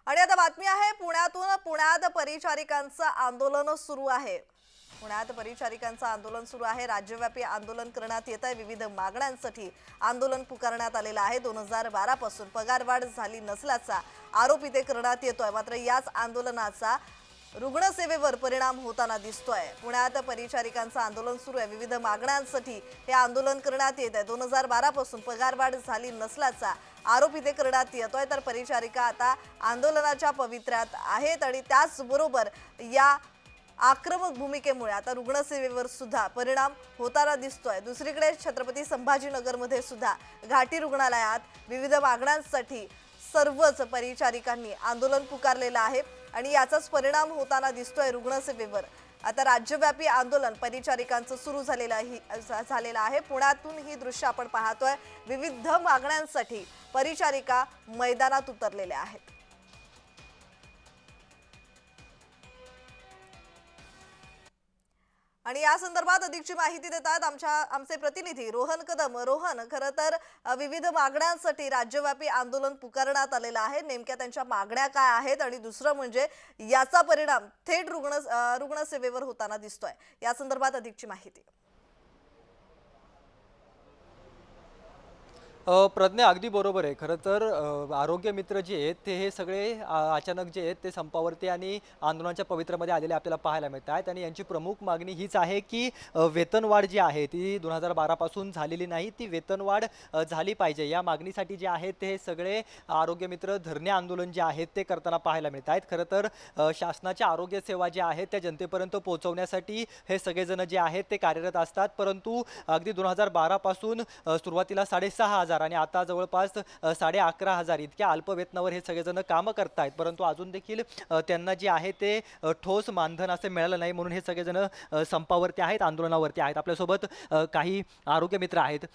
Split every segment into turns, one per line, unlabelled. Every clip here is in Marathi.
आणि आता बातमी आहे पुण्यातून। पुण्यात परिचारिकांचं आंदोलन सुरू आहे। पुण्यात परिचारिकांचं आंदोलन सुरू आहे। राज्यव्यापी आंदोलन करण्यात येत आहे। विविध मागण्यांसाठी आंदोलन पुकारण्यात आलेलं आहे। 2012 पासून पगारवाढ झाली नसल्याचा आरोप इथे करण्यात येतोय। मात्र याच आंदोलनाचा रुग्णसेवेवर परिणाम होताना दिसतोय। पुण्यात परिचारिकांचं आंदोलन सुरू आहे। विविध मागण्यांसाठी हे आंदोलन करण्यात येत आहे। 2012 पासून पगारवाढ झाली नसल्याचा आरोप इथे करण्यात येतोय। तर परिचारिका आता आंदोलनाच्या पवित्र्यात आहेत आणि त्याचबरोबर या आक्रमक भूमिकेमुळे आता रुग्णसेवेवर सुद्धा परिणाम होताना दिसतोय। दुसरीकडे छत्रपती संभाजीनगरमध्ये सुद्धा घाटी रुग्णालयात विविध मागण्यांसाठी सर्वच परिचारिकांनी आंदोलन पुकारलेलं आहे आणि याचाच परिणाम होताना दिसतोय रुग्णसेवेवर। आता राज्यव्यापी आंदोलन परिचारिकांचं सुरू झालेलं आहे। पुण्यातून ही दृश्य आपण पाहतोय। विविध मागण्यांसाठी परिचारिका मैदानात उतरलेल्या आहेत। आणि या संदर्भात अधिकची माहिती देतात आमचे प्रतिनिधी रोहन कदम। रोहन, खरं तर विविध मागण्यांसाठी राज्यव्यापी आंदोलन पुकारण्यात आलेलं आहे। नेमक्या त्यांच्या मागण्या काय आहेत आणि दुसरं म्हणजे याचा परिणाम थेट रुग्णसेवेवर होताना दिसतोय। या संदर्भात अधिकची माहिती।
प्रज्ञा अगदी बरोबर आहे। खरं तर आरोग्य मित्र जे आहेत ते हे सगळे अचानक जे आहेत ते संपावरती आणि आंदोलनाच्या पवित्र्यामध्ये आलेले आपल्याला पाहायला मिळत आहेत आणि यांची प्रमुख मागणी हीच आहे की वेतनवाढ जी आहे ती 2012 पासून झालेली नाही, ती वेतनवाढ झाली पाहिजे। या मागणीसाठी जे आहेत ते सगळे आरोग्य मित्र धरणे आंदोलन जे आहेत ते करताना पाहायला मिळत आहेत। खरं तर शासनाच्या आरोग्य सेवा ज्या आहेत त्या जनतेपर्यंत पोहोचवण्यासाठी हे सगळेजण जे आहेत ते कार्यरत असतात, परंतु अगदी 2012 पासून सुरुवातीला 6,500 आणि आता जवळपास 11,500 इतक्या अल्प वेतनावर हे सगळेजण कामं करतायत, परंतु अजून देखील त्यांना जे आहे ते ठोस मानधन असं मिळालं नाही, म्हणून हे सगळेजण संपावरती आहेत, आंदोलनावरती आहेत। आपल्यासोबत काही आरोग्य मित्र आहेत।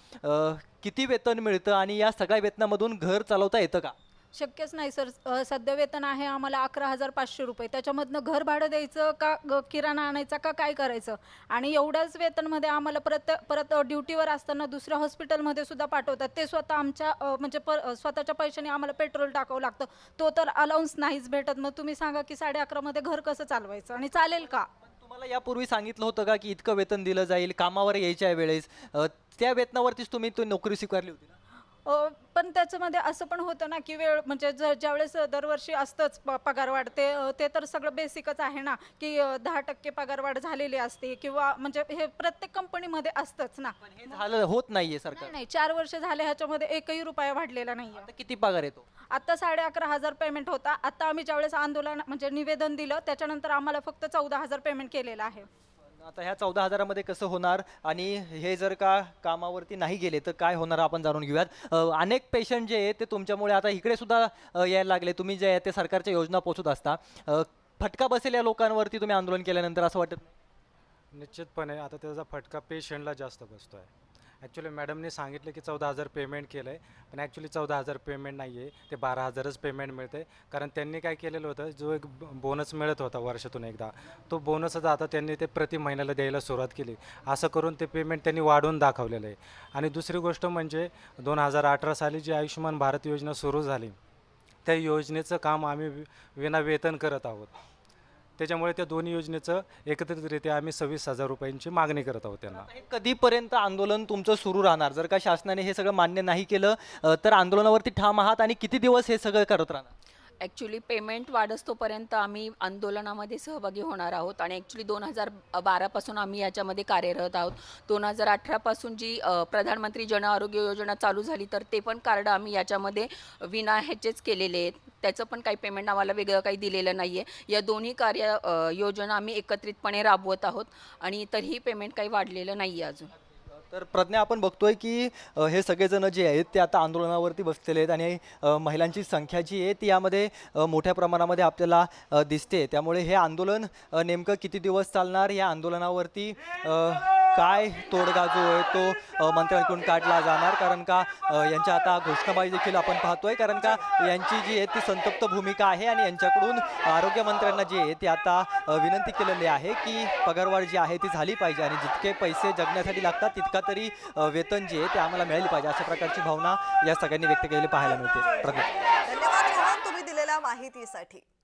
किती वेतन मिळतं आणि या सगळ्या वेतनामधून घर चालवता येतं का?
शक्यच नाही सर। सध्या वेतन आहे आम्हाला 11,500 रुपये। त्याच्यामधनं घर भाडं द्यायचं का किराणा आणायचा का काय करायचं? आणि एवढ्याच वेतनमध्ये आम्हाला परत ड्युटीवर असताना दुसऱ्या हॉस्पिटलमध्ये सुद्धा पाठवतात। ते स्वतः आमच्या स्वतःच्या पैशाने आम्हाला पेट्रोल टाकावं लागतं। तो तर अलाउन्स नाहीच भेटत। मग तुम्ही सांगा की 11:30 मध्ये घर कसं चालवायचं आणि चालेल का?
तुम्हाला यापूर्वी सांगितलं होतं का की इतकं वेतन दिलं जाईल कामावर यायच्या वेळेस? त्या वेतनावरतीच तुम्ही नोकरी स्वीकारली होती ना?
पण त्याच्यामध्ये असं पण होतं ना की वेळ म्हणजे ज्यावेळेस दरवर्षी असतंच पगारवाढ, ते तर सगळं बेसिकच आहे ना की 10% पगारवाढ झालेली असते किंवा म्हणजे हे प्रत्येक कंपनीमध्ये असतंच ना।
पण हे झालं होत नाहीये सरकार।
नाही, 4 वर्ष झाले ह्याच्यामध्ये एकही रुपया वाढलेला नाहीये।
आता किती पगार येतो?
आता 11,500 पेमेंट होता। आता आम्ही ज्यावेळेस आंदोलन म्हणजे निवेदन दिलं त्याच्यानंतर आम्हाला फक्त 14,000 पेमेंट केलेलं आहे।
आता ह्या 14,000 मध्ये कसं होणार आणि हे जर का कामावरती नाही गेले तर काय होणार आपण जाणून घेऊयात। अनेक पेशंट जे आहेत ते तुमच्यामुळे आता इकडे सुद्धा यायला लागले। तुम्ही जे आहे ते सरकारच्या योजना पोहोचत असता, फटका बसेल या लोकांवरती तुम्ही आंदोलन केल्यानंतर असं वाटत नाही?
निश्चितपणे आता त्याचा फटका पेशंटला जास्त बसतो आहे। ॲक्च्युली मॅडमने सांगितलं की 14,000 पेमेंट केलं आहे, पण ॲक्च्युली 14,000 पेमेंट नाही आहे, ते 12,000च पेमेंट मिळते। कारण त्यांनी काय केलेलं होतं, जो एक बोनस मिळत होता वर्षातून एकदा, तो बोनसच आता त्यांनी ते प्रति महिन्याला द्यायला सुरुवात केली। असं करून ते पेमेंट त्यांनी वाढवून दाखवलेलं आहे। आणि दुसरी गोष्ट म्हणजे 2018 साली जी आयुष्यमान भारत योजना सुरू झाली, त्या योजनेचं काम आम्ही विना वेतन करत आहोत। त्याच्यामुळे त्या दोन्ही योजनेचं एकत्रितरित्या आम्ही 26,000 रुपयांची मागणी करत आहोत त्यांना।
हे कधीपर्यंत आंदोलन तुमचं सुरू राहणार? जर का शासनाने हे सगळं मान्य नाही केलं तर आंदोलनावरती ठाम आहात आणि किती दिवस हे सगळं करत राहणार?
ॲक्च्युली पेमेंट वाढस्तोपर्यंत आम्ही आंदोलनामध्ये सहभागी होणार आहोत आणि ॲक्च्युली 2012 पासून आम्ही याच्यामध्ये कार्यरत आहोत। 2018 पासून जी प्रधानमंत्री जन आरोग्य योजना चालू झाली तर ते पण कार्ड आम्ही याच्यामध्ये विना ह्याचेच केलेले आहेत। त्याचं पण काही पेमेंट आम्हाला वेगळं काही दिलेलं नाही आहे। या दोन्ही योजना आम्ही एकत्रितपणे राबवत आहोत आणि तरीही पेमेंट काही वाढलेलं नाही आहे अजून।
तर प्रज्ञा, आपण बघतोय की हे सगळेजण जे आहेत ते आता आंदोलनावरती बसलेले आहेत आणि महिलांची संख्या जी आहे ती यामध्ये मोठ्या प्रमाणामध्ये आपल्याला दिसते। त्यामुळे हे आंदोलन नेमकं किती दिवस चालणार, या आंदोलनावरती काय तोडगा जो आहे तो मंत्र्यांकडून काढला जाणार, कारण का यांच्या आता घोषणाबाजी देखील आपण पाहतोय, कारण का यांची जी आहे ती संतप्त भूमिका आहे आणि यांच्याकडून आरोग्यमंत्र्यांना जे आहे ते आता विनंती केलेली आहे की पगारवाढ जी आहे ती झाली पाहिजे आणि जितके पैसे जगण्यासाठी लागतात तितका तरी वेतन जे आहे ते आम्हाला मिळाले पाहिजे, अशा प्रकारची भावना या सगळ्यांनी व्यक्त केलेली पाहायला मिळते।
धन्यवाद रोहन, तुम्ही दिलेल्या आपल्या माहितीसाठी.